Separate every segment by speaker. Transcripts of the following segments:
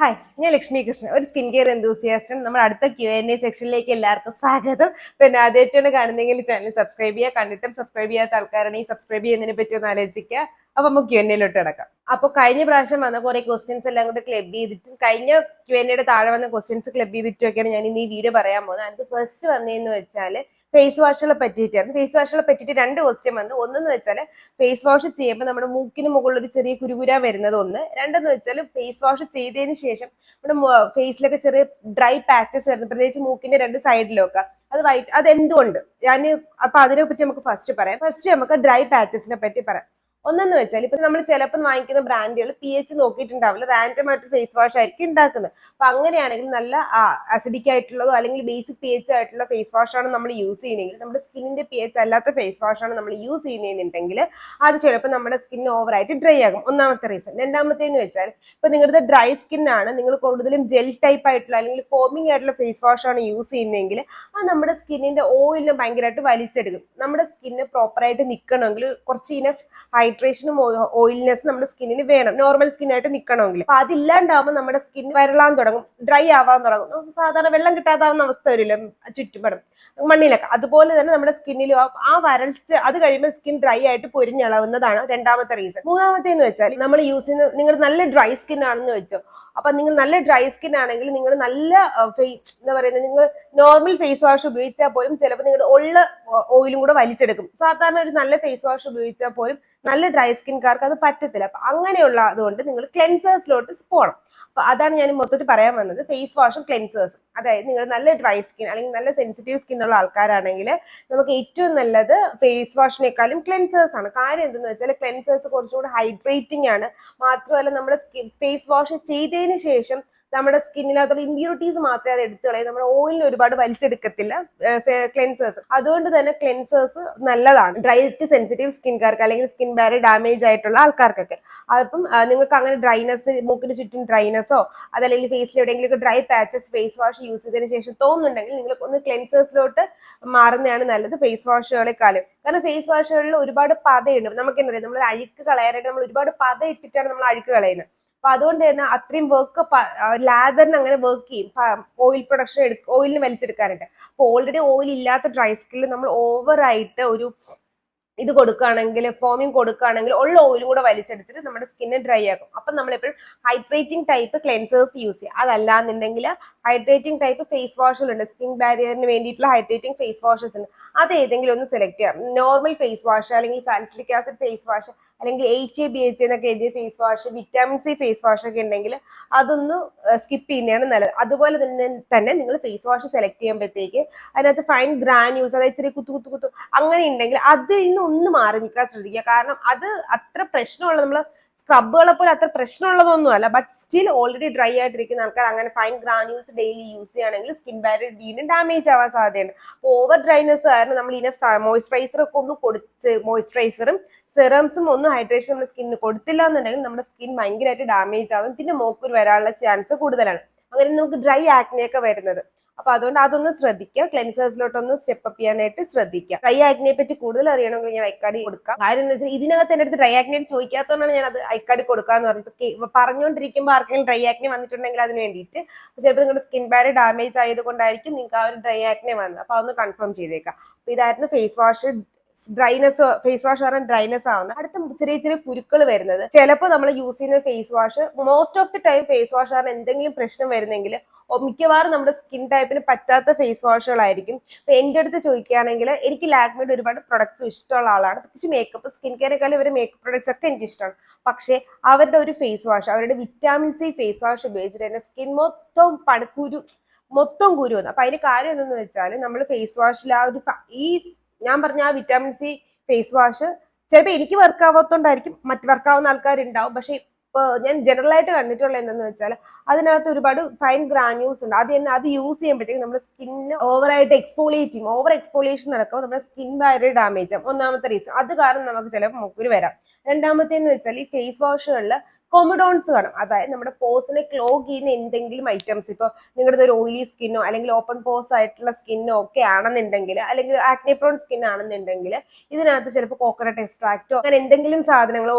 Speaker 1: Hi, ഞാൻ ലക്ഷ്മി കൃഷ്ണൻ, ഒരു skin care എന്തൂസിയാസ്റ്റും. നമ്മുടെ അടുത്ത Q&A സെക്ഷനിലേക്ക് എല്ലാവർക്കും സ്വാഗതം. പിന്നെ ആദ്യമായിട്ടാണ് കാണുന്നെങ്കിൽ ചാനൽ സബ്സ്ക്രൈബ് ചെയ്യുക. കണ്ടിട്ടും സബ്സ്ക്രൈബ് ചെയ്യാത്ത ആൾക്കാരാണെങ്കിൽ സബ്സ്ക്രൈബ് ചെയ്യുന്നതിനെ പറ്റി ഒന്ന് ആലോചിക്കുക. അപ്പൊ നമുക്ക് Q&Aയിലോട്ട് കിടക്കാം. അപ്പൊ കഴിഞ്ഞ പ്രാവശ്യം വന്ന കുറെ ക്വസ്റ്റ്യൻസ് എല്ലാം കൂടെ ക്ലബ് ചെയ്തിട്ടും കഴിഞ്ഞ Q&Aയുടെ താഴെ വന്ന ക്വസ്റ്റ്യൻസ് ക്ലബ് ചെയ്തിട്ടൊക്കെയാണ് ഞാൻ ഇന്ന് ഈ വീഡിയോ പറയാൻ പോകുന്നത്. അതിന് ഫസ്റ്റ് വന്നതെന്ന് വെച്ചാൽ ഫേസ് വാഷുകളെ പറ്റിയിട്ടാണ്. ഫേസ് വാഷുകളെ പറ്റിയിട്ട് രണ്ട് ക്വസ്റ്റ്യൻ വന്നു. ഒന്നെന്ന് വെച്ചാൽ ഫേസ് വാഷ് ചെയ്യുമ്പോൾ നമ്മുടെ മൂക്കിന് മുകളിൽ ഒരു ചെറിയ കുരുകുര വരുന്നത് ഒന്ന്. രണ്ടെന്ന് വെച്ചാൽ ഫേസ് വാഷ് ചെയ്തതിന് ശേഷം നമ്മുടെ ഫേസിലൊക്കെ ചെറിയ ഡ്രൈ പാച്ചസ് വരുന്നു, പ്രത്യേകിച്ച് മൂക്കിന്റെ രണ്ട് സൈഡിലൊക്കെ. അത് എന്തുകൊണ്ട് അപ്പൊ അതിനെ പറ്റി നമുക്ക് ഫസ്റ്റ് പറയാം. ഫസ്റ്റ് നമുക്ക് ഡ്രൈ പാച്ചസിനെ പറ്റി പറയാം. ഒന്നെന്ന് വെച്ചാൽ ഇപ്പൊ നമ്മൾ ചിലപ്പോൾ വാങ്ങിക്കുന്ന ബ്രാൻഡുകൾ pH നോക്കിയിട്ടുണ്ടാവില്ല, റാൻഡം ആയിട്ട് ഫേസ് വാഷ് ആയിരിക്കും ഉണ്ടാക്കുന്നത്. അപ്പൊ അങ്ങനെയാണെങ്കിൽ നല്ല അസിഡിക് ആയിട്ടുള്ളതോ അല്ലെങ്കിൽ ബേസിക് pH ആയിട്ടുള്ള ഫേസ് വാഷ് ആണ് നമ്മൾ യൂസ് ചെയ്യുന്നതെങ്കിൽ, നമ്മുടെ സ്കിന്നിന്റെ pH അല്ലാത്ത ഫേസ് വാഷ് ആണ് നമ്മൾ യൂസ് ചെയ്യുന്നതെന്നുണ്ടെങ്കിൽ അത് ചിലപ്പോൾ നമ്മുടെ സ്കിൻ ഓവറായിട്ട് ഡ്രൈ ആകും. ഒന്നാമത്തെ റീസൺ. രണ്ടാമത്തേന്ന് വെച്ചാൽ ഇപ്പൊ നിങ്ങളുടെ ഡ്രൈ സ്കിൻ ആണ്, നിങ്ങൾ കൂടുതലും ജെൽ ടൈപ്പ് ആയിട്ടുള്ള അല്ലെങ്കിൽ ഫോമിംഗ് ആയിട്ടുള്ള ഫേസ് വാഷ് ആണ് യൂസ് ചെയ്യുന്നതെങ്കിൽ അത് നമ്മുടെ സ്കിന്നിന്റെ ഓയിലിനെ ഭയങ്കരമായിട്ട് വലിച്ചെടുക്കും. നമ്മുടെ സ്കിന്ന് പ്രോപ്പറായിട്ട് നിൽക്കണമെങ്കിൽ കുറച്ച് ഇനഫ് ഹൈഡ്രേഷനും ഓയിൽനെസ്സും നമ്മുടെ സ്കിന്നിന് വേണം, നോർമൽ സ്കിന്നായിട്ട് നിൽക്കണമെങ്കിൽ. അപ്പൊ അതില്ലാണ്ടാവുമ്പോൾ നമ്മുടെ സ്കിൻ വരളാൻ തുടങ്ങും, ഡ്രൈ ആവാൻ തുടങ്ങും. സാധാരണ വെള്ളം കിട്ടാതാവുന്ന അവസ്ഥ വരില്ല ചുറ്റുപാടും മണ്ണിലൊക്കെ. അതുപോലെ തന്നെ നമ്മുടെ സ്കിന്നിലും ആ വരൾച്ച അത് കഴിയുമ്പോൾ സ്കിൻ ഡ്രൈ ആയിട്ട് പൊരിഞ്ഞളവുന്നതാണ് രണ്ടാമത്തെ റീസൺ. മൂന്നാമത്തേന്ന് വെച്ചാൽ നമ്മൾ യൂസ് ചെയ്യുന്ന, നിങ്ങൾ നല്ല ഡ്രൈ സ്കിൻ ആണെന്ന് വെച്ചോ. അപ്പൊ നിങ്ങൾ നല്ല ഡ്രൈ സ്കിൻ ആണെങ്കിൽ നിങ്ങൾ നല്ല എന്താ പറയുന്നത്, നിങ്ങൾ നോർമൽ ഫേസ് വാഷ് ഉപയോഗിച്ചാൽ പോലും ചിലപ്പോൾ നിങ്ങളുടെ ഉള്ള ഓയിലും കൂടെ വലിച്ചെടുക്കും. സാധാരണ ഒരു നല്ല ഫേസ് വാഷ് ഉപയോഗിച്ചാൽ പോലും നല്ല ഡ്രൈ സ്കിൻകാർക്ക് അത് പറ്റത്തില്ല. അപ്പൊ അങ്ങനെയുള്ള അതുകൊണ്ട് നിങ്ങൾ ക്ലെൻസേഴ്സിലോട്ട് പോകണം. അപ്പൊ അതാണ് ഞാൻ മൊത്തത്തിൽ പറയാൻ വന്നത്, ഫേസ് വാഷും ക്ലെൻസേഴ്സും. അതായത് നിങ്ങൾ നല്ല ഡ്രൈ സ്കിൻ അല്ലെങ്കിൽ നല്ല സെൻസിറ്റീവ് സ്കിൻ ഉള്ള ആൾക്കാരാണെങ്കിൽ നമുക്ക് ഏറ്റവും നല്ലത് ഫേസ് വാഷിനേക്കാളും ക്ലെൻസേഴ്സ് ആണ്. കാര്യം എന്തെന്ന് വെച്ചാൽ ക്ലെൻസേഴ്സ് കുറച്ചുകൂടി ഹൈഡ്രേറ്റിംഗ് ആണ്. മാത്രമല്ല നമ്മുടെ ഫേസ് വാഷ് ചെയ്തതിന് ശേഷം നമ്മുടെ സ്കിന്നിനകത്തുള്ള ഇമ്പ്യൂരിറ്റീസ് മാത്രമേ അത് എടുത്തു കളയും, നമ്മുടെ ഓയിലിന് ഒരുപാട് വലിച്ചെടുക്കത്തില്ല ക്ലെൻസേഴ്സ്. അതുകൊണ്ട് തന്നെ ക്ലെൻസേഴ്സ് നല്ലതാണ് ഡ്രൈ ടു സെൻസിറ്റീവ് സ്കിൻകാർക്ക് അല്ലെങ്കിൽ സ്കിൻ ബാരിയർ ഡാമേജ് ആയിട്ടുള്ള ആൾക്കാർക്കൊക്കെ. അപ്പം നിങ്ങൾക്ക് അങ്ങനെ ഡ്രൈനെസ്, മൂക്കിന് ചുറ്റും ഡ്രൈനെസ്സോ അതല്ലെങ്കിൽ ഫേസിൽ എവിടെയെങ്കിലും dry patches face wash use ചെയ്തതിന് ശേഷം തോന്നുന്നുണ്ടെങ്കിൽ നിങ്ങൾ ഒന്ന് ക്ലെൻസേഴ്സിലോട്ട് മാറുന്നതാണ് നല്ലത് ഫേസ് വാഷുകളെക്കാളും. കാരണം ഫേസ് വാഷുകളിൽ ഒരുപാട് പതയുണ്ട്. നമുക്ക് എന്താ പറയുക, നമ്മൾ അഴുക്ക് കളയാനായിട്ട് നമ്മൾ ഒരുപാട് പത ഇട്ടിട്ടാണ് നമ്മൾ അഴുക്ക് കളയുന്നത്. അപ്പൊ അതുകൊണ്ട് തന്നെ അത്രയും വർക്ക് ലാദറിന് അങ്ങനെ വർക്ക് ചെയ്യും ഓയിൽ പ്രൊഡക്ഷൻ ഓയിലിന് വലിച്ചെടുക്കാനായിട്ട്. അപ്പൊ ഓൾറെഡി ഓയിൽ ഇല്ലാത്ത ഡ്രൈ സ്കിന്നിൽ നമ്മൾ ഓവറായിട്ട് ഒരു ഇത് കൊടുക്കുകയാണെങ്കിൽ, ഫോമിങ് കൊടുക്കുകയാണെങ്കിൽ ഉള്ള ഓയിലും കൂടെ വലിച്ചെടുത്തിട്ട് നമ്മുടെ സ്കിന്ന് ഡ്രൈ ആക്കും. അപ്പം നമ്മളെപ്പോഴും ഹൈഡ്രേറ്റിംഗ് ടൈപ്പ് ക്ലെൻസേഴ്സ് യൂസ് ചെയ്യുക. അതല്ലാന്നുണ്ടെങ്കിൽ ഹൈഡ്രേറ്റിംഗ് ടൈപ്പ് ഫേസ് വാഷുകളുണ്ട്, സ്കിൻ ബാരിയറിന് വേണ്ടിയിട്ടുള്ള ഹൈഡ്രേറ്റിംഗ് ഫേസ് വാഷസ് ഉണ്ട്. അത് ഏതെങ്കിലും ഒന്ന് സെലക്ട് ചെയ്യാം. നോർമൽ ഫേസ് വാഷ് അല്ലെങ്കിൽ സാലിസിലിക് ആസിഡ് ഫേസ് വാഷ് അല്ലെങ്കിൽ HA BHA എന്നൊക്കെ എഴുതിയ face wash, vitamin C face wash ഒക്കെ ഉണ്ടെങ്കിൽ അതൊന്ന് സ്കിപ്പ് ചെയ്യുന്നതാണ് നല്ലത്. അതുപോലെ തന്നെ നിങ്ങൾ ഫേസ് വാഷ് സെലക്ട് ചെയ്യുമ്പോഴത്തേക്ക് അതിനകത്ത് ഫൈൻ ഗ്രാന്യൂൾസ്, അതായത് ചെറിയ കുത്തു അങ്ങനെ ഉണ്ടെങ്കിൽ അതിൽ നിന്ന് ഒന്ന് മാറി നിൽക്കാൻ ശ്രദ്ധിക്കുക. കാരണം അത് അത്ര പ്രശ്നമുള്ള, നമ്മൾ സ്ക്രബുകളെ പോലെ അത്ര പ്രശ്നമുള്ളതൊന്നും അല്ല. ബട്ട് സ്റ്റിൽ ഓൾറെഡി ഡ്രൈ ആയിട്ടിരിക്കുന്ന ആൾക്കാർ അങ്ങനെ ഫൈൻ ഗ്രാന്യൂൾസ് ഡെയിലി യൂസ് ചെയ്യുകയാണെങ്കിൽ സ്കിൻ ബാരിയർ വീണ്ടും ഡാമേജ് ആവാൻ സാധ്യതയുണ്ട്. ഓവർ ഡ്രൈനെസ് കാരണം നമ്മൾ ഇനഫ് മോയ്സ്ചറൈസർ ഒക്കെ ഒന്ന് കൊടുത്ത്, മോയ്സ്ചറൈസറും സെറംസും ഒന്നും ഹൈഡ്രേഷൻ നമ്മുടെ സ്കിന്നിന് കൊടുത്തില്ല എന്നുണ്ടെങ്കിൽ നമ്മുടെ സ്കിൻ ഭയങ്കരമായിട്ട് ഡാമേജ് ആവും, പിന്നെ മോക്കൂര് വരാനുള്ള ചാൻസ് കൂടുതലാണ്. അങ്ങനെ നമുക്ക് ഡ്രൈ ആക്നെയൊക്കെ വരുന്നത്. അപ്പൊ അതുകൊണ്ട് അതൊന്ന് ശ്രദ്ധിക്കുക, ക്ലെൻസേഴ്സിലോട്ടൊന്ന് സ്റ്റെപ്പ് അപ്പ് ചെയ്യാനായിട്ട് ശ്രദ്ധിക്കുക. ഡ്രൈ ആക്നിയെ പറ്റി കൂടുതൽ അറിയണമെങ്കിൽ ഞാൻ ഐക്കാർഡ് കൊടുക്കാം. കാര്യം എന്ന് വെച്ചാൽ ഇതിനകത്ത് എൻ്റെ അടുത്ത് ഡ്രൈ ആക്നി ചോദിക്കാത്തതുകൊണ്ടാണ് ഞാൻ അത് ഐക്കാർഡ് കൊടുക്കാന്ന് പറഞ്ഞിട്ട്. പറഞ്ഞുകൊണ്ടിരിക്കുമ്പോൾ ആർക്കെങ്കിലും ഡ്രൈ ആക്നി വന്നിട്ടുണ്ടെങ്കിൽ അതിന് വേണ്ടിയിട്ട് ചിലപ്പോൾ നിങ്ങളുടെ സ്കിൻ ബാരിയർ ഡാമേജ് ആയതുകൊണ്ടായിരിക്കും നിങ്ങൾക്ക് ആ ഒരു ഡ്രൈ ആക്നി വന്നത്. അപ്പൊ അതൊന്ന് കൺഫേം ചെയ്തേക്കാം. അപ്പൊ ഇതായിരുന്നു face wash dryness, face wash കാരണം ഡ്രൈനെസ് ആവുന്നത്. അടുത്ത ചെറിയ കുരുക്കൾ വരുന്നത്. ചിലപ്പോൾ നമ്മൾ യൂസ് ചെയ്യുന്ന face wash, most of the time face wash കാരണം എന്തെങ്കിലും പ്രശ്നം വരുന്നെങ്കിൽ മിക്കവാറും നമ്മുടെ സ്കിൻ ടൈപ്പിന് പറ്റാത്ത ഫേസ് വാഷുകളായിരിക്കും. ഇപ്പൊ എൻ്റെ അടുത്ത് ചോദിക്കുകയാണെങ്കിൽ എനിക്ക് ലാക്മിയുടെ ഒരുപാട് പ്രൊഡക്ട്സ് ഇഷ്ടമുള്ള ആളാണ്. പ്രത്യേകിച്ച് മേക്കപ്പ്, സ്കിൻ കെയറിനെക്കാളും ഇവരുടെ മേക്കപ്പ് പ്രൊഡക്ട്സ് ഒക്കെ എനിക്ക് ഇഷ്ടമാണ്. പക്ഷേ അവരുടെ ഒരു ഫേസ് വാഷ്, അവരുടെ വിറ്റാമിൻ സി ഫേസ് വാഷ് ഉപയോഗിച്ചിട്ട് തന്നെ സ്കിൻ മൊത്തം കുരു വന്നു. അപ്പൊ അതിന് കാര്യം എന്തെന്ന് വെച്ചാൽ നമ്മൾ ഫേസ് വാഷിൽ ആ ഒരു ഈ ഞാൻ പറഞ്ഞ ആ വിറ്റാമിൻ സി ഫേസ് വാഷ് ചിലപ്പോൾ എനിക്ക് വർക്ക് ആവാത്തോണ്ടായിരിക്കും, മറ്റ് വർക്കാവുന്ന ആൾക്കാരുണ്ടാവും. പക്ഷെ ഇപ്പൊ ഞാൻ ജനറൽ ആയിട്ട് കണ്ടിട്ടുള്ള എന്താണെന്ന് വെച്ചാൽ അതിനകത്ത് ഒരുപാട് ഫൈൻ ഗ്രാന്യൂൾസ് ഉണ്ട്. അത് യൂസ് ചെയ്യുമ്പോഴത്തേക്കും നമ്മുടെ സ്കിന്നിന് ഓവറായിട്ട് ഓവർ എക്സ്ഫോളിയേഷൻ നടക്കുമ്പോൾ നമ്മുടെ സ്കിൻ ബാരിയർ ഡാമേജ് ആവും. ഒന്നാമത്തെ റീസൺ അത് കാരണം നമുക്ക് ചിലപ്പോൾ മുക്കുരു വരാം. രണ്ടാമത്തേന്ന് വെച്ചാൽ ഈ ഫേസ് വാഷുകളിൽ കൊമഡോൺസ് കാണും. അതായത് നമ്മുടെ പോസിനെ ക്ലോഗ് ചെയ്യുന്ന എന്തെങ്കിലും ഐറ്റംസ്, ഇപ്പൊ നിങ്ങളുടെ ഒരു ഓയിലി സ്കിന്നോ അല്ലെങ്കിൽ ഓപ്പൺ പോസ് ആയിട്ടുള്ള സ്കിന്നോ ഒക്കെ ആണെന്നുണ്ടെങ്കിൽ, അല്ലെങ്കിൽ ആക്നെ പ്രോൺ സ്കിൻ ആണെന്നുണ്ടെങ്കിൽ ഇതിനകത്ത് ചിലപ്പോൾ കോക്കനട്ട് എക്സ്ട്രാക്റ്റോ അങ്ങനെ എന്തെങ്കിലും സാധനങ്ങളോ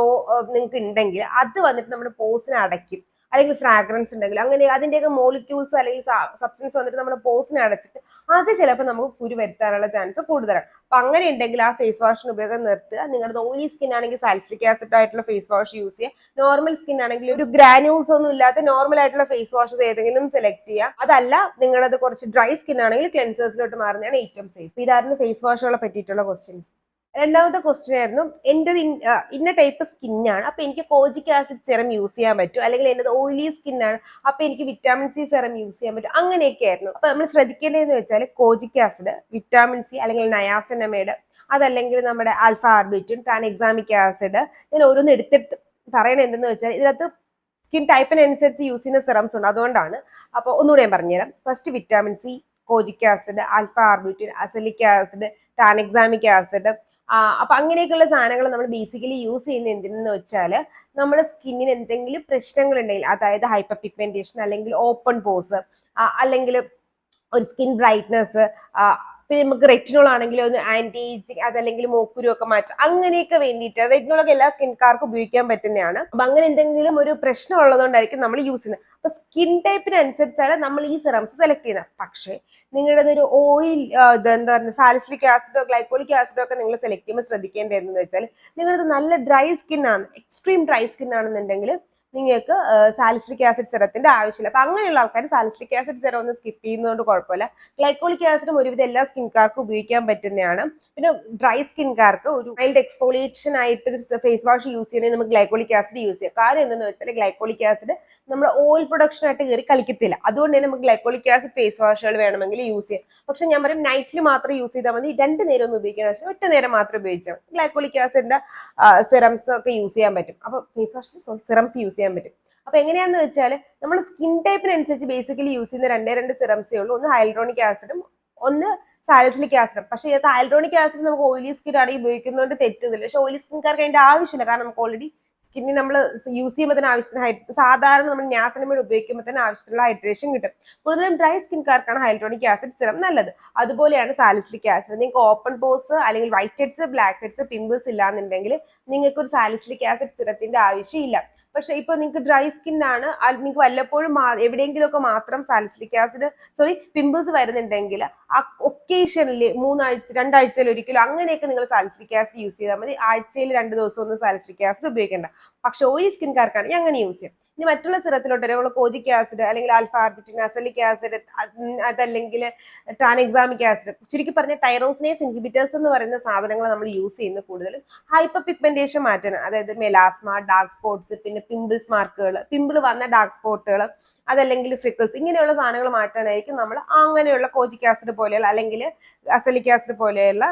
Speaker 1: നിങ്ങൾക്ക് ഉണ്ടെങ്കിൽ അത് വന്നിട്ട് നമ്മുടെ പോസിനെ അടയ്ക്കും. അല്ലെങ്കിൽ ഫ്രാഗ്രൻസ് ഉണ്ടെങ്കിലും അങ്ങനെ അതിന്റെയൊക്കെ മോളിക്യൂൾസ് അല്ലെങ്കിൽ സബ്സ്റ്റൻസ് വന്നിട്ട് നമ്മുടെ പോസിനെ അടച്ചിട്ട് അത് ചിലപ്പോൾ നമുക്ക് കുരു വരുത്താനുള്ള ചാൻസ് കൂടുതലാണ്. അപ്പൊ അങ്ങനെ ഉണ്ടെങ്കിൽ ആ ഫേസ് വാഷിന് ഉപയോഗം നിർത്തുക. നിങ്ങളുടെ ഓയിലി സ്കിൻ ആണെങ്കിൽ സാലിസിലിക് ആസിഡ് ആയിട്ടുള്ള ഫേസ് വാഷ് യൂസ് ചെയ്യുക. നോർമൽ സ്കിൻ ആണെങ്കിൽ ഒരു ഗ്രാന്യൂൾസ് ഒന്നും ഇല്ലാത്ത നോർമൽ ആയിട്ടുള്ള ഫേസ് വാഷസ് ഏതെങ്കിലും സെലക്ട് ചെയ്യുക. അതല്ല നിങ്ങളത് കുറച്ച് ഡ്രൈ സ്കിൻ ആണെങ്കിൽ ക്ലെൻസേഴ്സിലോട്ട് മാറുന്നതാണ് ഏറ്റവും സേഫ്. ഇതായിരുന്നു ഫേസ് വാഷുകളെ പറ്റിയിട്ടുള്ള ക്വസ്റ്റ്യൻസ്. രണ്ടാമത്തെ ക്വസ്റ്റ്യൻ ആയിരുന്നു എൻ്റെ ഇന്ന ടൈപ്പ് സ്കിന്നാണ്, അപ്പൊ എനിക്ക് കോജിക് ആസിഡ് സെറം യൂസ് ചെയ്യാൻ പറ്റും, അല്ലെങ്കിൽ എൻ്റെ ഓയിലി സ്കിന്നാണ് അപ്പൊ എനിക്ക് വിറ്റാമിൻ സി സെറം യൂസ് ചെയ്യാൻ പറ്റും, അങ്ങനെയൊക്കെ ആയിരുന്നു. അപ്പൊ നമ്മൾ ശ്രദ്ധിക്കേണ്ടതെന്ന് വെച്ചാൽ കോജിക് ആസിഡ്, വിറ്റാമിൻ സി അല്ലെങ്കിൽ നയാസിനമൈഡ്, അതല്ലെങ്കിൽ നമ്മുടെ ആൽഫ ആർബിറ്റിൻ, ട്രാൻഎക്സാമിക് ആസിഡ്, ഞാൻ ഓരോന്ന് എടുത്തിട്ട് പറയണത് എന്തെന്ന് വെച്ചാൽ ഇതിനകത്ത് സ്കിൻ ടൈപ്പിനനുസരിച്ച് യൂസ് ചെയ്യുന്ന സെറംസ് ഉണ്ട്, അതുകൊണ്ടാണ്. അപ്പോൾ ഒന്നുകൂടെ ഞാൻ പറഞ്ഞുതരാം. First vitamin C, കോജിക് acid, alpha arbutin, azelaic acid, tranexamic acid. അപ്പൊ അങ്ങനെയൊക്കെയുള്ള സാധനങ്ങൾ നമ്മൾ ബേസിക്കലി യൂസ് ചെയ്യുന്ന എന്തിനെന്ന് വെച്ചാൽ നമ്മുടെ സ്കിന്നിന് എന്തെങ്കിലും പ്രശ്നങ്ങൾ ഉണ്ടെങ്കിൽ, അതായത് ഹൈപ്പർ പിഗ്മെന്റേഷൻ അല്ലെങ്കിൽ ഓപ്പൺ പോസ്, അല്ലെങ്കിൽ ഒരു സ്കിൻ ബ്രൈറ്റ്നസ്, പിന്നെ നമുക്ക് റെറ്റിനോൾ ആണെങ്കിൽ ഒന്ന് ആന്റി ഏജിങ്, അതല്ലെങ്കിൽ മോക്കുരു ഒക്കെ മാറ്റാം, അങ്ങനെയൊക്കെ വേണ്ടിയിട്ട്. റെറ്റിനോൾ ഒക്കെ എല്ലാ സ്കിൻകാർക്കും ഉപയോഗിക്കാൻ പറ്റുന്നതാണ്. അപ്പൊ അങ്ങനെ എന്തെങ്കിലും ഒരു പ്രശ്നം ഉള്ളതുകൊണ്ടായിരിക്കും നമ്മൾ യൂസ് ചെയ്യുന്നത്. അപ്പൊ സ്കിൻ ടൈപ്പിനനുസരിച്ചാണ് നമ്മൾ ഈ സെറംസ് സെലക്ട് ചെയ്യുന്നത്. പക്ഷേ നിങ്ങളുടെ ഒരു ഓയിൽ എന്താ പറയുക സാലിസിലിക് ആസിഡോ ഗ്ലൈക്കോളിക് ആസിഡോ ഒക്കെ നിങ്ങൾ സെലക്ട് ചെയ്യുമ്പോൾ ശ്രദ്ധിക്കേണ്ടത് എന്ന് വെച്ചാൽ നിങ്ങളത് നല്ല ഡ്രൈ സ്കിൻ ആണ്, എക്സ്ട്രീം ഡ്രൈ സ്കിൻ ആണെന്നുണ്ടെങ്കിൽ നിങ്ങൾക്ക് സാലിസിലിക് ആസിഡ് സെറത്തിന്റെ ആവശ്യമില്ല. അപ്പൊ അങ്ങനെയുള്ള ആൾക്കാർ സാലിസിലിക് ആസിഡ് സെറം ഒന്ന് സ്കിപ്പ് ചെയ്യുന്നതുകൊണ്ട് കുഴപ്പമില്ല. ഗ്ലൈക്കോളിക് ആസിഡും ഒരുവിധം എല്ലാ സ്കിൻകാർക്കും ഉപയോഗിക്കാൻ പറ്റുന്നതാണ്. പിന്നെ ഡ്രൈ സ്കിൻകാർക്ക് ഒരു മൈൽഡ് എക്സ്ഫോളിയേഷൻ ആയിട്ട് ഫേസ് വാഷ് യൂസ് ചെയ്യണമെങ്കിൽ നമുക്ക് ഗ്ലൈക്കോളിക് ആസിഡ് യൂസ് ചെയ്യാം. കാര്യം എന്തെന്ന് വെച്ചാൽ ഗ്ലൈക്കോളിക് ആസിഡ് നമ്മുടെ ഓയിൽ പ്രൊഡക്ഷൻ ആയിട്ട് കയറി കളിക്കത്തില്ല. അതുകൊണ്ട് തന്നെ നമുക്ക് ഗ്ലൈക്കോളിക് ആസിഡ് ഫേസ് വാഷുകൾ വേണമെങ്കിൽ യൂസ് ചെയ്യാം. പക്ഷെ ഞാൻ പറയും നൈറ്റിൽ മാത്രം യൂസ് ചെയ്താൽ മതി. 2 നേരം ഒന്നും ഉപയോഗിക്കാൻ ആവശ്യം, ഒറ്റ നേരം മാത്രം ഉപയോഗിച്ചാൽ ഗ്ലൈക്കോളിക് ആസിഡിന്റെ സെറംസ് ഒക്കെ യൂസ് ചെയ്യാൻ പറ്റും. അപ്പൊ ഫേസ് വാഷിന് സെറംസ് യൂസ് ചെയ്യാൻ പറ്റും. അപ്പൊ എങ്ങനെയാന്ന് വെച്ചാൽ നമ്മൾ സ്കിൻ ടൈപ്പിനനുസരിച്ച് ബേസിക്കലി യൂസ് ചെയ്യുന്ന രണ്ട് സെറംസേ ഉള്ളൂ. ഒന്ന് ഹൈൽഡ്രോണിക് ആസിഡും ഒന്ന് സാലിസിലിക് ആസിഡും. പക്ഷേ ഇത് ഹൈൽഡ്രോണിക് ആസിഡ് നമുക്ക് ഓയിലി സ്കിൻ ആണെങ്കിൽ ഉപയോഗിക്കുന്നതുകൊണ്ട് തെറ്റുന്നില്ല. പക്ഷെ ഓയിലി സ്കിൻകാർക്ക് അതിന്റെ ആവശ്യമില്ല. കാരണം നമുക്ക് ഓൾറെഡി സ്കിന്നിന് നമ്മൾ യൂസ് ചെയ്യുമ്പോൾ തന്നെ ആവശ്യത്തിന് സാധാരണ നമ്മൾ നാസിനമൈഡ് ഉപയോഗിക്കുമ്പോൾ തന്നെ ആവശ്യത്തിനുള്ള ഹൈഡ്രേഷൻ കിട്ടും. കൂടുതലും ഡ്രൈ സ്കിൻകാർക്കാണ് ഹൈൽഡ്രോണിക് ആസിഡ് സിറം നല്ലത്. അതുപോലെയാണ് സാലിസിലിക് ആസിഡ്. നിങ്ങൾക്ക് ഓപ്പൺ പോസ് അല്ലെങ്കിൽ white heads, black heads, pimples ഇല്ലാന്നുണ്ടെങ്കിൽ നിങ്ങൾക്ക് ഒരു സാലിസിലിക് ആസിഡ് സിറത്തിന്റെ ആവശ്യമില്ല. പക്ഷെ ഇപ്പൊ നിങ്ങൾക്ക് ഡ്രൈ സ്കിൻ ആണ്, നിങ്ങൾക്ക് വല്ലപ്പോഴും എവിടെയെങ്കിലുമൊക്കെ മാത്രം സാലിസിലിക് ആസിഡ് പിമ്പിൾസ് വരുന്നുണ്ടെങ്കിൽ ആ ഒക്കേഷനിൽ 2 ആഴ്ചയിൽ ഒരിക്കലും അങ്ങനെയൊക്കെ നിങ്ങൾ സാലിസിലിക് ആസിഡ് യൂസ് ചെയ്താൽ മതി. ആഴ്ചയിൽ 2 ദിവസം ഒന്നും സാലിസിലിക് ആസിഡ് ഉപയോഗിക്കേണ്ട. പക്ഷെ ഓയിലി സ്കിൻകാർക്കാണെങ്കിൽ അങ്ങനെ യൂസ് ചെയ്യാം. ഇനി മറ്റുള്ള സിറത്തിലോട്ട് നമ്മൾ കോജിക് ആസിഡ് അല്ലെങ്കിൽ ആൽഫ ആർബിറ്റിൻ, അസലിക് ആസിഡ്, അതല്ലെങ്കിൽ ട്രാൻഎക്സാമിക് ആസിഡ്, ചുരുക്കി പറഞ്ഞ ടൈറോസിനേസ് ഇൻഹിബിറ്റേഴ്സ് എന്ന് പറയുന്ന സാധനങ്ങൾ നമ്മൾ യൂസ് ചെയ്യുന്നത് കൂടുതലും ഹൈപ്പർ പിഗ്മെന്റേഷൻ മാറ്റാൻ, അതായത് മെലാസ്മ, ഡാർക്ക് സ്പോട്ട്സ്, പിന്നെ പിമ്പിൾസ് മാർക്കുകൾ, പിമ്പിൾ വന്ന ഡാർക്ക് സ്പോട്ടുകൾ, അതല്ലെങ്കിൽ ഫ്രിക്കിൾസ്, ഇങ്ങനെയുള്ള സാധനങ്ങൾ മാറ്റാനായിരിക്കും നമ്മൾ അങ്ങനെയുള്ള കോജിക് ആസിഡ് പോലെയുള്ള അല്ലെങ്കിൽ അസലിക് ആസിഡ് പോലെയുള്ള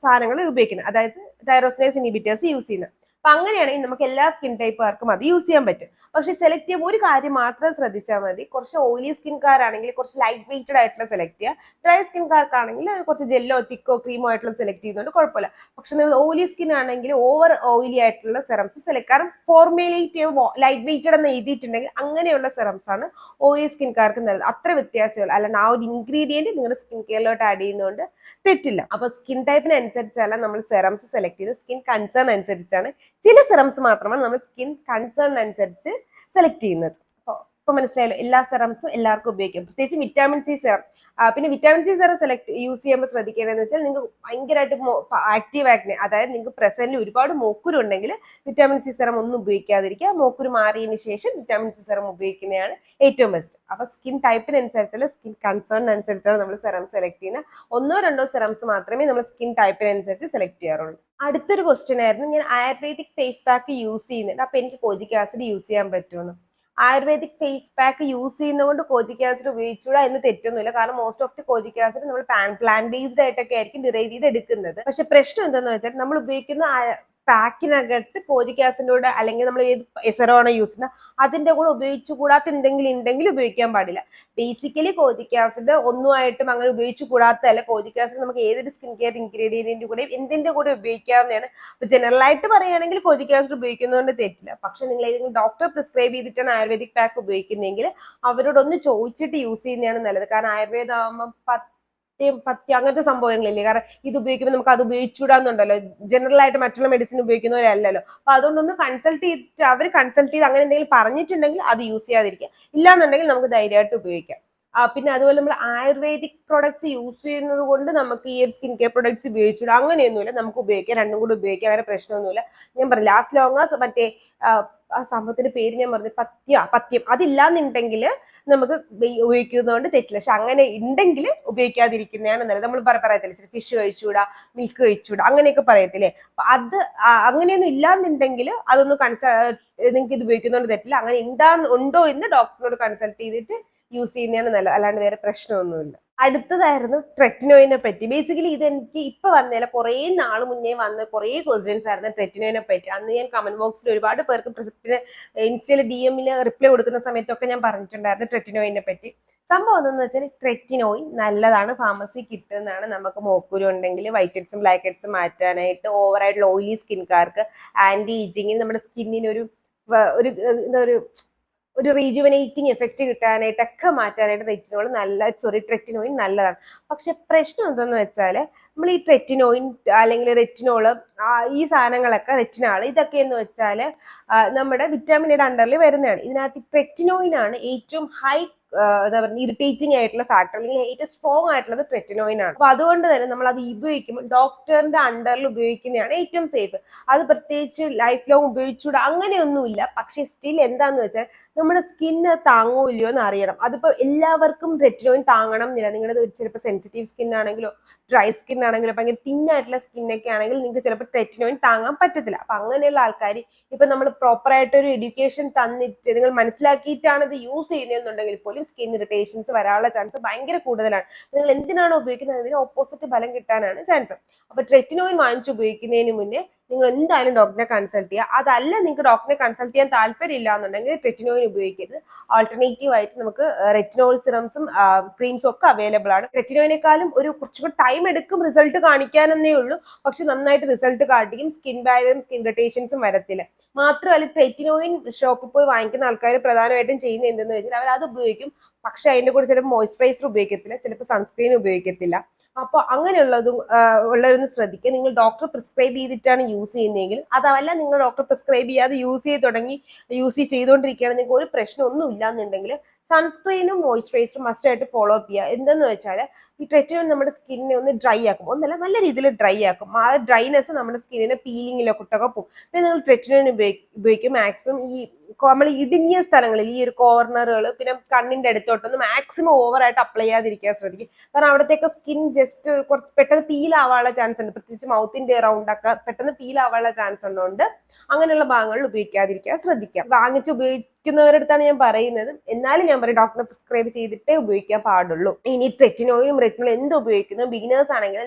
Speaker 1: സാധനങ്ങൾ ഉപയോഗിക്കുന്നത്, അതായത് ടൈറോസിനേസ് ഇൻഹിബിറ്റേഴ്സ് യൂസ് ചെയ്യുന്നത്. അപ്പൊ അങ്ങനെയാണെങ്കിൽ നമുക്ക് എല്ലാ സ്കിൻ ടൈപ്പുകാർക്കും അത് യൂസ് ചെയ്യാൻ പറ്റും. പക്ഷെ സെലക്ട് ചെയ്യുമ്പോൾ ഒരു കാര്യം മാത്രം ശ്രദ്ധിച്ചാൽ മതി. കുറച്ച് ഓയിലി സ്കിൻകാരാണെങ്കിൽ കുറച്ച് ലൈറ്റ് വെയിറ്റഡ് ആയിട്ടുള്ള സെലക്ട് ചെയ്യുക. ഡ്രൈ സ്കിൻകാർക്കാണെങ്കിൽ കുറച്ച് ജെല്ലോ, തിക്കോ, ക്രീമോ ആയിട്ടുള്ള സെലക്ട് ചെയ്യുന്നതുകൊണ്ട് കുഴപ്പമില്ല. പക്ഷെ നിങ്ങൾ ഓയിലി സ്കിൻ ആണെങ്കിൽ ഓവർ ഓയിലി ആയിട്ടുള്ള സെറംസ് സെലക്ട്, കാരണം ഫോർമുലേറ്റ് ലൈറ്റ് വെയിറ്റഡ് എന്ന് എഴുതിയിട്ടുണ്ടെങ്കിൽ അങ്ങനെയുള്ള സെറംസ് ആണ് ഓയിലി സ്കിൻകാർക്ക് നല്ലത്. അത്ര വ്യത്യാസമുള്ളൂ. അല്ലാണ്ട് ആ ഒരു ഇൻഗ്രീഡിയന്റ് നിങ്ങളുടെ സ്കിൻ കെയറിലോട്ട് ആഡ് ചെയ്യുന്നതുകൊണ്ട് തെറ്റില്ല. അപ്പൊ സ്കിൻ ടൈപ്പിനനുസരിച്ചല്ല നമ്മൾ സെറംസ് സെലക്ട് ചെയ്ത്, സ്കിൻ കൺസേൺ അനുസരിച്ചാണ്. ചില സെറംസ് മാത്രമാണ് നമ്മൾ സ്കിൻ കൺസേൺ അനുസരിച്ച് സെലക്ട് ചെയ്യുന്നത്. ഇപ്പൊ മനസ്സിലായല്ലോ, എല്ലാ സെറംസും എല്ലാവർക്കും ഉപയോഗിക്കാം. പ്രത്യേകിച്ച് വിറ്റാമിൻ സി സെറം. പിന്നെ വിറ്റാമിൻ സി സെറം യൂസ് ചെയ്യുമ്പോൾ ശ്രദ്ധിക്കേണ്ടതെന്ന് വെച്ചാൽ നിങ്ങൾക്ക് ഭയങ്കരമായിട്ട് ആക്റ്റീവ് ആക്നെ, അതായത് നിങ്ങൾക്ക് പ്രസന്റിൽ ഒരുപാട് മോക്കുരു ഉണ്ടെങ്കിൽ വിറ്റാമിൻ സി സെറം ഒന്നും ഉപയോഗിക്കാതിരിക്കുക. മോക്കുരു മാറിയതിന് ശേഷം വിറ്റാമിൻ സി സെറം ഉപയോഗിക്കുന്നതാണ് ഏറ്റവും ബെസ്റ്റ്. അപ്പൊ സ്കിൻ ടൈപ്പിനനുസരിച്ചുള്ള സ്കിൻ കൺസേണിനനുസരിച്ചാണ് നമ്മൾ സെറം സെലക്ട് ചെയ്യുന്നത്. 1-2 സെറംസ് മാത്രമേ നമ്മൾ സ്കിൻ ടൈപ്പിനനുസരിച്ച് സെലക്ട് ചെയ്യാറുള്ളൂ. അടുത്തൊരു ക്വസ്റ്റ്യൻ ആയിരുന്നു, ഞാൻ ആയുർവേദിക് ഫേസ് പാക്ക് യൂസ് ചെയ്യുന്നുണ്ട്, അപ്പൊ എനിക്ക് കോജിക് ആസിഡ് യൂസ് ചെയ്യാൻ പറ്റുമെന്ന്. ആയുർവേദിക് ഫേസ് പാക്ക് യൂസ് ചെയ്യുന്നതുകൊണ്ട് കോജിക് ആസിഡ് ഉപയോഗിച്ചുകൂടാ എന്ന് തെറ്റൊന്നുമില്ല. കാരണം മോസ്റ്റ് ഓഫ് ദി കോജിക് ആസിഡ് നമ്മൾ പ്ലാന്റ് ബേസ്ഡ് ആയിട്ടൊക്കെ ആയിരിക്കും ഡിറൈവ് ചെയ്ത് എടുക്കുന്നത്. പക്ഷെ പ്രശ്നം എന്താണെന്ന് വെച്ചാൽ നമ്മൾ ഉപയോഗിക്കുന്ന പാക്കിനകത്ത് കോജിക് ആസിഡിന്റെ അല്ലെങ്കിൽ നമ്മൾ ഏത് എസറോണോ യൂസ് ചെയ്യുന്നത് അതിന്റെ കൂടെ ഉപയോഗിച്ചു കൂടാത്ത എന്തെങ്കിലും ഉപയോഗിക്കാൻ പാടില്ല. ബേസിക്കലി കോജിക് ആസിഡ് ഒന്നുമായിട്ടും അങ്ങനെ ഉപയോഗിച്ചു കൂടാത്തതല്ല. കോജിക് ആസിഡ് നമുക്ക് ഏതൊരു സ്കിൻ കെയർ ഇൻഗ്രീഡിയന്റിന്റെ കൂടെ എന്തിന്റെ കൂടെ ഉപയോഗിക്കാവുന്നതാണ്. അപ്പൊ ജനറൽ ആയിട്ട് പറയുകയാണെങ്കിൽ കോജിക് ആസിഡ് ഉപയോഗിക്കുന്നതുകൊണ്ട് തെറ്റില്ല. പക്ഷെ നിങ്ങൾ ഏതെങ്കിലും ഡോക്ടർ പ്രിസ്ക്രൈബ് ചെയ്തിട്ടാണ് ആയുർവേദിക് പാക്ക് ഉപയോഗിക്കുന്നതെങ്കിൽ അവരോടൊന്ന് ചോദിച്ചിട്ട് യൂസ് ചെയ്യുന്നതാണ് നല്ലത്. കാരണം ആയുർവേദം ആകുമ്പോൾ പത്യം അങ്ങനത്തെ സംഭവങ്ങളില്ലേ. കാരണം ഇത് ഉപയോഗിക്കുമ്പോൾ നമുക്ക് അത് ഉപയോഗിച്ചുകൂടാന്നുണ്ടല്ലോ, ജനറൽ ആയിട്ട് മറ്റുള്ള മെഡിസിൻ ഉപയോഗിക്കുന്നവരല്ലല്ലോ. അപ്പൊ അതുകൊണ്ടൊന്ന് കൺസൾട്ട് ചെയ്തിട്ട് അവർ കൺസൾട്ട് ചെയ്ത് അങ്ങനെ എന്തെങ്കിലും പറഞ്ഞിട്ടുണ്ടെങ്കിൽ അത് യൂസ് ചെയ്യാതിരിക്കുക. ഇല്ലാന്നുണ്ടെങ്കിൽ നമുക്ക് ധൈര്യമായിട്ട് ഉപയോഗിക്കാം. പിന്നെ അതുപോലെ നമ്മൾ ആയുർവേദിക് പ്രൊഡക്ട്സ് യൂസ് ചെയ്യുന്നത് കൊണ്ട് നമുക്ക് ഈ ഒരു സ്കിൻ കെയർ പ്രൊഡക്ട്സ് ഉപയോഗിച്ചില്ല അങ്ങനെയൊന്നുമില്ല. നമുക്ക് ഉപയോഗിക്കാം, രണ്ടും കൂടി ഉപയോഗിക്കാം, വേറെ പ്രശ്നമൊന്നുമില്ല. ഞാൻ പറഞ്ഞു ലാസ്റ്റ് ലോങ് മറ്റേ ആ സംഭവത്തിന്റെ പേര് ഞാൻ പറഞ്ഞു, പത്യം അതില്ലാന്നുണ്ടെങ്കിൽ നമുക്ക് ഉപയോഗിക്കുന്നതുകൊണ്ട് തെറ്റില്ല. പക്ഷെ അങ്ങനെ ഉണ്ടെങ്കിൽ ഉപയോഗിക്കാതിരിക്കുന്നതാണ് നല്ലത്. നമ്മൾ പറയത്തില്ല ഫിഷ് കഴിച്ചുകൂടാ, മിൽക്ക് കഴിച്ചുകൂടാ അങ്ങനെയൊക്കെ പറയത്തില്ലേ. അപ്പൊ അത് അങ്ങനെയൊന്നും ഇല്ലാന്നുണ്ടെങ്കിൽ അതൊന്നും നിങ്ങൾക്ക് ഇത് ഉപയോഗിക്കുന്നതുകൊണ്ട് തെറ്റില്ല. അങ്ങനെ ഉണ്ടോ എന്ന് ഡോക്ടറിനോട് കൺസൾട്ട് ചെയ്തിട്ട് യൂസ് ചെയ്യുന്നതാണ് നല്ലത്, അല്ലാണ്ട് വേറെ പ്രശ്നമൊന്നുമില്ല. അടുത്തതായിരുന്നു ട്രെറ്റിനോയിനെ പറ്റി. ബേസിക്കലി ഇത് എനിക്ക് ഇപ്പൊ വന്നേല, കുറെ നാൾ മുന്നേ വന്ന കുറെ ക്വസ്റ്റ്യൻസ് ആയിരുന്നു ട്രെറ്റിനോയിനെ പറ്റി. അന്ന് ഞാൻ കമന്റ് ബോക്സിൽ ഒരുപാട് പേർക്ക് ഇൻസ്റ്റയിൽ DM-ൽ റിപ്ലൈ കൊടുക്കുന്ന സമയത്തൊക്കെ ഞാൻ പറഞ്ഞിട്ടുണ്ടായിരുന്നു ട്രെറ്റിനോയിനെ പറ്റി. സംഭവം എന്താണെന്ന് വെച്ചാൽ ട്രെറ്റിനോയിൻ നല്ലതാണ്, ഫാർമസി കിട്ടുന്നതാണ്. നമുക്ക് മോക്കുരു ഉണ്ടെങ്കിൽ വൈറ്റ് ഹെഡ്സും ബ്ലാക്ക് ഹെഡ്സും മാറ്റാനായിട്ട്, ഓവറായിട്ടുള്ള ഓയിലി സ്കിൻകാർക്ക്, ആന്റി ഏജിങ്, നമ്മുടെ സ്കിന്നിന് ഒരു റീജുവനേറ്റിംഗ് എഫക്റ്റ് കിട്ടാനായിട്ടൊക്കെ മാറ്റാനായിട്ട് ട്രെറ്റിനോയിൻ നല്ലതാണ്. പക്ഷെ പ്രശ്നം എന്തെന്ന് വെച്ചാൽ നമ്മൾ ഈ ട്രെറ്റിനോയിൻ അല്ലെങ്കിൽ റെറ്റിനോള് ഈ സാധനങ്ങളൊക്കെ ഇതൊക്കെ എന്ന് വെച്ചാൽ നമ്മുടെ വിറ്റാമിൻ അണ്ടറിൽ വരുന്നതാണ്. ഇതിനകത്ത് ട്രെറ്റിനോയിൻ ആണ് ഏറ്റവും ഹൈ എന്താ പറയുക ഇറിറ്റേറ്റിംഗ് ആയിട്ടുള്ള ഫാക്ടർ, അല്ലെങ്കിൽ ഏറ്റവും സ്ട്രോങ് ആയിട്ടുള്ളത് ട്രെറ്റിനോയിൻ ആണ്. അപ്പൊ അതുകൊണ്ട് തന്നെ നമ്മൾ അത് ഉപയോഗിക്കുമ്പോൾ ഡോക്ടറിന്റെ അണ്ടറിൽ ഉപയോഗിക്കുന്നതാണ് ഏറ്റവും സേഫ്. അത് പ്രത്യേകിച്ച് ലൈഫ് ലോങ് ഉപയോഗിച്ചുകൂടാ അങ്ങനെയൊന്നുമില്ല. പക്ഷെ സ്റ്റിൽ എന്താന്ന് വെച്ചാൽ നമ്മുടെ സ്കിന്ന് താങ്ങോ ഇല്ലയോ എന്ന് അറിയണം. അതിപ്പോ എല്ലാവർക്കും ട്രെറ്റിനോയിൻ താങ്ങണം എന്നില്ല. നിങ്ങളുടെ ചിലപ്പോൾ സെൻസിറ്റീവ് സ്കിൻ ആണെങ്കിലോ ഡ്രൈ സ്കിൻ ആണെങ്കിലോ ഭയങ്കര തിന്നായിട്ടുള്ള സ്കിന്നൊക്കെ ആണെങ്കിൽ നിങ്ങൾക്ക് ചിലപ്പോൾ ട്രെറ്റിനോയിൻ താങ്ങാൻ പറ്റത്തില്ല. അപ്പൊ അങ്ങനെയുള്ള ആൾക്കാർ ഇപ്പൊ നമ്മൾ പ്രോപ്പർ ആയിട്ട് ഒരു എഡ്യൂക്കേഷൻ തന്നിട്ട് നിങ്ങൾ മനസ്സിലാക്കിയിട്ടാണ് ഇത് യൂസ് ചെയ്യുന്നതെന്നുണ്ടെങ്കിൽ പോലും സ്കിൻ ഇറിറ്റേഷൻസ് വരാനുള്ള ചാൻസ് ഭയങ്കര കൂടുതലാണ്. നിങ്ങൾ എന്തിനാണോ ഉപയോഗിക്കുന്നത് അതിന് ഓപ്പോസിറ്റ് ഫലം കിട്ടാനാണ് ചാൻസ്. അപ്പൊ ട്രെറ്റിനോയിൻ വാങ്ങിച്ച് ഉപയോഗിക്കുന്നതിന് മുന്നേ നിങ്ങൾ എന്തായാലും ഡോക്ടറെ കൺസൾട്ട് ചെയ്യുക. അതല്ല നിങ്ങൾക്ക് ഡോക്ടറെ കൺസൾട്ട് ചെയ്യാൻ താല്പര്യമില്ല എന്നുണ്ടെങ്കിൽ ട്രെറ്റിനോയിൻ ഉപയോഗിക്കരുത്. ആൾട്ടർനേറ്റീവ് ആയിട്ട് നമുക്ക് റെറ്റിനോൾ സിറംസും ക്രീംസും ഒക്കെ അവൈലബിൾ ആണ്. റെറ്റിനോയിനേക്കാളും കുറച്ചുകൂടി ടൈം എടുക്കും റിസൾട്ട് കാണിക്കാനെന്നേ ഉള്ളൂ. പക്ഷെ നന്നായിട്ട് റിസൾട്ട് കാട്ടിക്കും, സ്കിൻ ബാരിയറും സ്കിൻ ഇറിറ്റേഷൻസും വരത്തില്ല. മാത്രമല്ല ട്രെറ്റിനോയിൻ ഷോപ്പിൽ പോയി വാങ്ങിക്കുന്ന ആൾക്കാർ പ്രധാനമായിട്ടും ചെയ്യുന്നത് എന്തെന്ന് വെച്ചാൽ അവർ അത് ഉപയോഗിക്കും. പക്ഷെ അതിന്റെ കൂടെ ചിലപ്പോൾ മോയ്സ്ചറൈസർ ഉപയോഗിക്കത്തില്ല, ചിലപ്പോൾ സൺസ്ക്രീൻ ഉപയോഗിക്കത്തില്ല. അപ്പൊ അങ്ങനെയുള്ളതും ഉള്ളവരൊന്ന് ശ്രദ്ധിക്കുക. നിങ്ങൾ ഡോക്ടർ പ്രിസ്ക്രൈബ് ചെയ്തിട്ടാണ് യൂസ് ചെയ്യുന്നതെങ്കിൽ, അതല്ല നിങ്ങൾ ഡോക്ടർ പ്രിസ്ക്രൈബ് ചെയ്യാതെ യൂസ് ചെയ്തുകൊണ്ടിരിക്കുകയാണ്, നിങ്ങൾക്ക് ഒരു പ്രശ്നം ഒന്നും ഇല്ലാന്നുണ്ടെങ്കിൽ സൺസ്ക്രീനും മോയ്സ്ചറൈസറും മസ്റ്റ് ആയിട്ട് ഫോളോ അപ്പ് ചെയ്യുക. എന്തെന്ന് വെച്ചാൽ ഈ ട്രെറ്റിനോയിൻ നമ്മുടെ സ്കിന്നിനെ ഒന്ന് ഡ്രൈ ആക്കും, ഒന്നല്ല നല്ല രീതിയിൽ ഡ്രൈ ആക്കും. ആ ഡ്രൈനെസ് നമ്മുടെ സ്കിന്നിനെ പീലിങ്ങിലൊക്കെ പോകും. പിന്നെ നിങ്ങൾ ട്രെറ്റിനോയിൻ ഉപയോഗിക്കും മാക്സിമം ഈ നമ്മൾ ഇടുങ്ങിയ സ്ഥലങ്ങളിൽ, ഈ ഒരു കോർണറുകൾ, പിന്നെ കണ്ണിന്റെ അടുത്തോട്ടൊന്നും മാക്സിമം ഓവറായിട്ട് അപ്ലൈ ചെയ്യാതിരിക്കാൻ ശ്രദ്ധിക്കും. കാരണം അവിടത്തേക്ക് സ്കിൻ ജസ്റ്റ് കുറച്ച് പെട്ടെന്ന് പീൽ ആവാനുള്ള ചാൻസ് ഉണ്ട്. പ്രത്യേകിച്ച് മൗത്തിന്റെ റൗണ്ടൊക്കെ പെട്ടെന്ന് പീൽ ആവാനുള്ള ചാൻസ് ഉള്ളതുകൊണ്ട് അങ്ങനെയുള്ള ഭാഗങ്ങളിൽ ഉപയോഗിക്കാതിരിക്കാൻ ശ്രദ്ധിക്കാം. വാങ്ങിച്ച് ഉപയോഗിക്കുന്നവരടുത്താണ് ഞാൻ പറയുന്നത്. എന്നാലും ഞാൻ പറയും ഡോക്ടറെ പ്രിസ്ക്രൈബ് ചെയ്തിട്ടേ ഉപയോഗിക്കാൻ പാടുള്ളൂ. ഇനി ട്രെറ്റിനോയിലും റെറ്റിനോളും എന്ത് ഉപയോഗിക്കുന്നു, ബിഗിനേഴ്സ് ആണെങ്കിൽ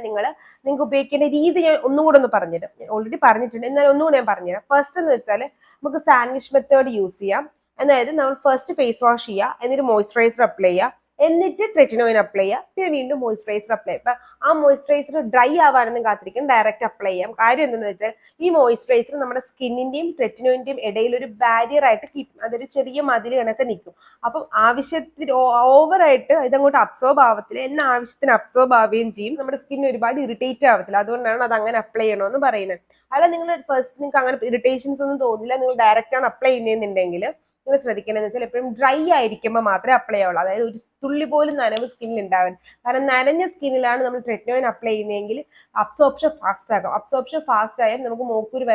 Speaker 1: നിങ്ങൾക്ക് ഉപയോഗിക്കേണ്ട രീതി ഞാൻ ഒന്നും കൂടെ ഒന്ന് പറഞ്ഞുതരാം. ഞാൻ ഓൾറെഡി പറഞ്ഞിട്ടുണ്ട്, എന്നാലും ഒന്നുകൂടെ ഞാൻ പറഞ്ഞുതരാം. ഫസ്റ്റ് എന്ന് വെച്ചാൽ നമുക്ക് സാൻഡ്വിച്ച് മെത്തേഡ് യൂസ് ചെയ്യാം. അതായത് നമ്മൾ ഫസ്റ്റ് ഫേസ് വാഷ് ചെയ്യുക, എന്നിട്ട് മോയ്സ്ചറൈസർ അപ്ലൈ ചെയ്യുക, എന്നിട്ട് ട്രെറ്റിനോയിൻ അപ്ലൈ ചെയ്യുക, പിന്നെ വീണ്ടും മോയ്സ്ചറൈസർ അപ്ലൈ ചെയ്യുക. ആ മോയ്സ്ചറൈസർ ഡ്രൈ ആവാനൊന്നും കാത്തിരിക്കും, ഡയറക്റ്റ് അപ്ലൈ ചെയ്യാം. കാര്യം എന്തെന്ന് വെച്ചാൽ ഈ മോയ്സ്ചറൈസർ നമ്മുടെ സ്കിന്നിന്റെയും ട്രെറ്റിനോയിന്റെയും ഇടയിൽ ഒരു ബാരിയർ ആയിട്ട് കീപ്പ്, അതൊരു ചെറിയ മതിൽ കണക്ക് നിൽക്കും. അപ്പം ആവശ്യത്തിന് ഓവറായിട്ട് ഇതങ്ങോട്ട് അബ്സോർബ് ആവത്തില്ല, എന്നാൽ ആവശ്യത്തിന് അബ്സോർബ് ആവുകയും ചെയ്യും. നമ്മുടെ സ്കിൻ ഒരുപാട് ഇറിറ്റേറ്റ് ആവത്തില്ല. അതുകൊണ്ടാണ് അത് അങ്ങനെ അപ്ലൈ ചെയ്യണമെന്ന് പറയുന്നത്. അല്ല നിങ്ങൾ ഫസ്റ്റ് നിങ്ങൾക്ക് അങ്ങനെ ഇറിറ്റേഷൻസ് ഒന്നും തോന്നില്ല, നിങ്ങൾ ഡയറക്റ്റ് ആണ് അപ്ലൈ ചെയ്യുന്നതെന്നുണ്ടെങ്കിൽ നിങ്ങൾ ശ്രദ്ധിക്കേണ്ടതെന്ന് വെച്ചാൽ എപ്പോഴും ഡ്രൈ ആയിരിക്കുമ്പോൾ മാത്രമേ അപ്ലൈ ആവുള്ളൂ. അതായത് ഒരു തുള്ളി പോലും നനവ് സ്കിന്നിൽ ഉണ്ടാവാൻ. കാരണം നനഞ്ഞ സ്കിന്നിലാണ് നമ്മൾ ട്രെറ്റിനോയിൻ അപ്ലൈ ചെയ്യുന്നതെങ്കിൽ അബ്സോർപ്ഷൻ ഫാസ്റ്റ് ആകും. അബ്സോർപ്ഷൻ ഫാസ്റ്റ് ആയാൽ നമുക്ക് മോക്കൂര്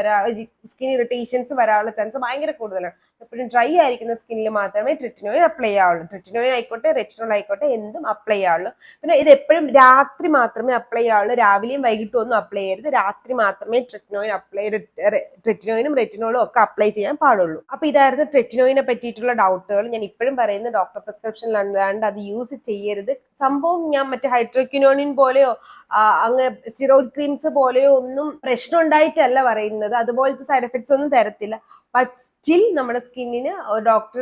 Speaker 1: സ്കിൻ ഇറിറ്റേഷൻസ് വരാനുള്ള ചാൻസ് ഭയങ്കര കൂടുതലാണ്. എപ്പോഴും ഡ്രൈ ആയിരിക്കുന്ന സ്കിന്നിൽ മാത്രമേ ട്രെറ്റിനോയിൻ അപ്ലൈ ചെയ്യാവുള്ളൂ. ട്രെറ്റിനോയിൻ ആയിക്കോട്ടെ റെറ്റിനോൾ ആയിക്കോട്ടെ എന്തും അപ്ലൈ ചെയ്യാവുള്ളൂ. പിന്നെ ഇത് എപ്പോഴും രാത്രി മാത്രമേ അപ്ലൈ ചെയ്യാവുള്ളൂ, രാവിലെയും വൈകിട്ടും ഒന്നും അപ്ലൈ ചെയ്യരുത്. രാത്രി മാത്രമേ ട്രെറ്റിനോയിനും റെറ്റിനോളും ഒക്കെ അപ്ലൈ ചെയ്യാൻ പാടുള്ളൂ. അപ്പൊ ഇതായിരുന്നു ട്രെറ്റിനോയിനെ പറ്റിയിട്ടുള്ള ഡൗട്ടുകൾ. ഞാൻ ഇപ്പോഴും പറയുന്നത് ഡോക്ടർ പ്രിസ്ക്രിപ്ഷനിൽ അല്ലാണ്ട് അത് യൂസ് ചെയ്യരുത്. സംഭവം ഞാൻ മറ്റേ ഹൈഡ്രോക്വിനോണിൻ പോലെയോ അങ്ങ് സ്റ്റിറോയിഡ് ക്രീംസ് പോലെയോ ഒന്നും പ്രശ്നം ഉണ്ടായിട്ടല്ല പറയുന്നത്. അതുപോലത്തെ സൈഡ് എഫക്ട്സ് ഒന്നും തരത്തില്ല. ബട്ട് സ്റ്റിൽ നമ്മുടെ സ്കിന്നിന് ഡോക്ടർ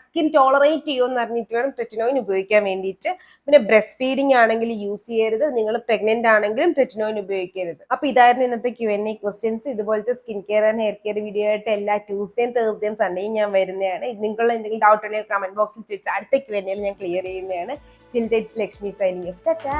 Speaker 1: സ്കിൻ ടോളറേറ്റ് ചെയ്യുമെന്ന് അറിഞ്ഞിട്ട് വേണം ട്രെറ്റിനോയിൻ ഉപയോഗിക്കാൻ വേണ്ടിയിട്ട്. പിന്നെ ബ്രസ്റ്റ് ഫീഡിങ് ആണെങ്കിൽ യൂസ് ചെയ്യരുത്. നിങ്ങൾ പ്രഗ്നന്റ് ആണെങ്കിലും ട്രെറ്റിനോയിൻ ഉപയോഗിക്കരുത്. അപ്പൊ ഇതായിരുന്നു ഇന്നത്തെ Q&A ക്വസ്റ്റ്യൻസ്. ഇതുപോലത്തെ skin care and hair care video ആയിട്ട് എല്ലാ ട്യൂസ്ഡേയും തേഴ്സ്ഡേയും സൺഡേയും ഞാൻ വരുന്നതാണ്. നിങ്ങളുടെ എന്തെങ്കിലും ഡൗട്ട് ഉണ്ടെങ്കിൽ കമന്റ് ബോക്സിൽ ചോദിച്ചാൽ അടുത്ത Q&A ഞാൻ ക്ലിയർ ചെയ്യുന്നതാണ്. Till then Lakshmi signing off. Tata.